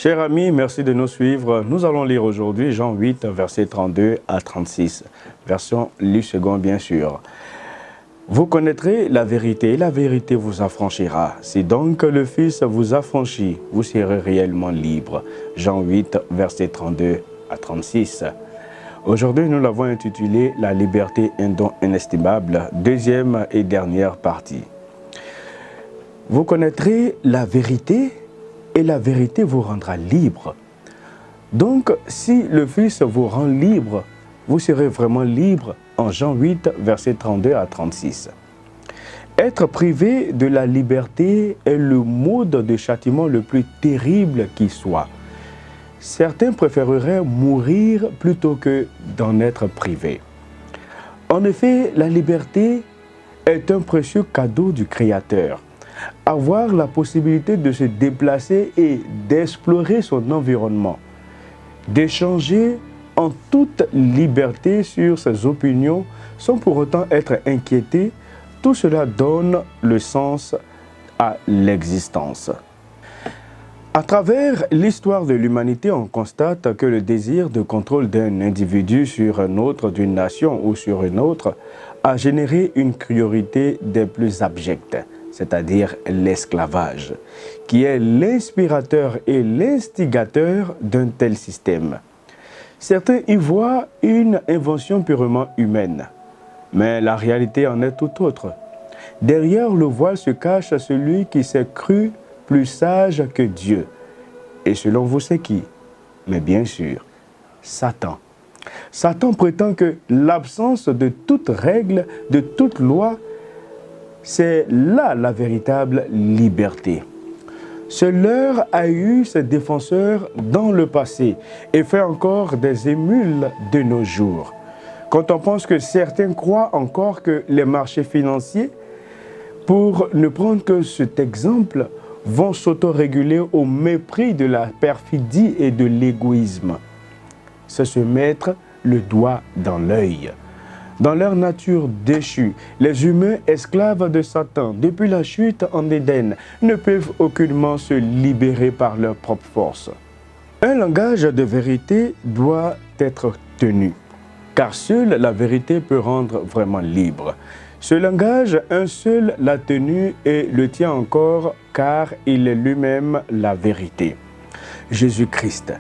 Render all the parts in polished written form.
Chers amis, merci de nous suivre. Nous allons lire aujourd'hui Jean 8, versets 32 à 36. Version lu second, bien sûr. Vous connaîtrez la vérité et la vérité vous affranchira. Si donc le Fils vous affranchit, vous serez réellement libre. Jean 8, versets 32 à 36. Aujourd'hui, nous l'avons intitulé « La liberté, un don inestimable », deuxième et dernière partie. Vous connaîtrez la vérité et la vérité vous rendra libre. Donc, si le Fils vous rend libre, vous serez vraiment libre en Jean 8, versets 32 à 36. Être privé de la liberté est le mode de châtiment le plus terrible qui soit. Certains préféreraient mourir plutôt que d'en être privés. En effet, la liberté est un précieux cadeau du Créateur. Avoir la possibilité de se déplacer et d'explorer son environnement, d'échanger en toute liberté sur ses opinions sans pour autant être inquiété, tout cela donne le sens à l'existence. À travers l'histoire de l'humanité, on constate que le désir de contrôle d'un individu sur un autre, d'une nation ou sur une autre, a généré une cruauté des plus abjectes, c'est-à-dire l'esclavage, qui est l'inspirateur et l'instigateur d'un tel système. Certains y voient une invention purement humaine, mais la réalité en est tout autre. Derrière le voile se cache celui qui s'est cru plus sage que Dieu. Et selon vous, c'est qui? Mais bien sûr, Satan. Satan prétend que l'absence de toute règle, de toute loi, c'est là la véritable liberté. Ce leurre a eu ses défenseurs dans le passé et fait encore des émules de nos jours. Quand on pense que certains croient encore que les marchés financiers, pour ne prendre que cet exemple, vont s'autoréguler au mépris de la perfidie et de l'égoïsme. C'est se mettre le doigt dans l'œil. Dans leur nature déchue, les humains esclaves de Satan, depuis la chute en Éden, ne peuvent aucunement se libérer par leur propre force. Un langage de vérité doit être tenu, car seule la vérité peut rendre vraiment libre. Ce langage, un seul l'a tenu et le tient encore, car il est lui-même la vérité. Jésus-Christ.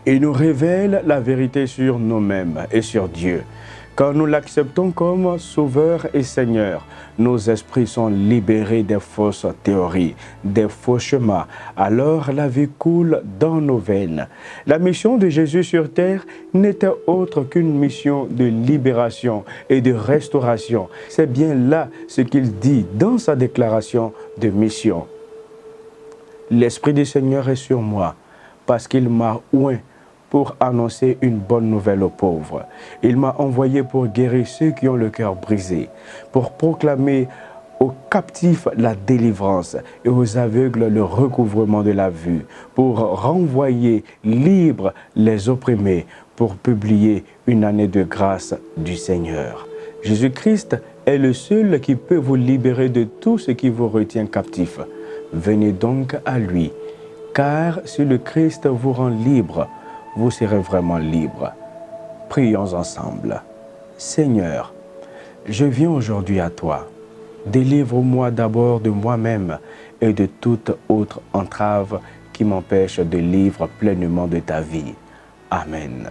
Il nous révèle la vérité sur nous-mêmes et sur Dieu. Quand nous l'acceptons comme Sauveur et Seigneur, nos esprits sont libérés des fausses théories, des faux chemins. Alors la vie coule dans nos veines. La mission de Jésus sur terre n'était autre qu'une mission de libération et de restauration. C'est bien là ce qu'il dit dans sa déclaration de mission. L'Esprit du Seigneur est sur moi, parce qu'il m'a oint pour annoncer une bonne nouvelle aux pauvres. Il m'a envoyé pour guérir ceux qui ont le cœur brisé, pour proclamer aux captifs la délivrance et aux aveugles le recouvrement de la vue, pour renvoyer libres les opprimés, pour publier une année de grâce du Seigneur. Jésus-Christ est le seul qui peut vous libérer de tout ce qui vous retient captif. Venez donc à lui, car si le Christ vous rend libre, vous serez vraiment libre. Prions ensemble. Seigneur, je viens aujourd'hui à toi. Délivre-moi d'abord de moi-même et de toute autre entrave qui m'empêche de vivre pleinement de ta vie. Amen.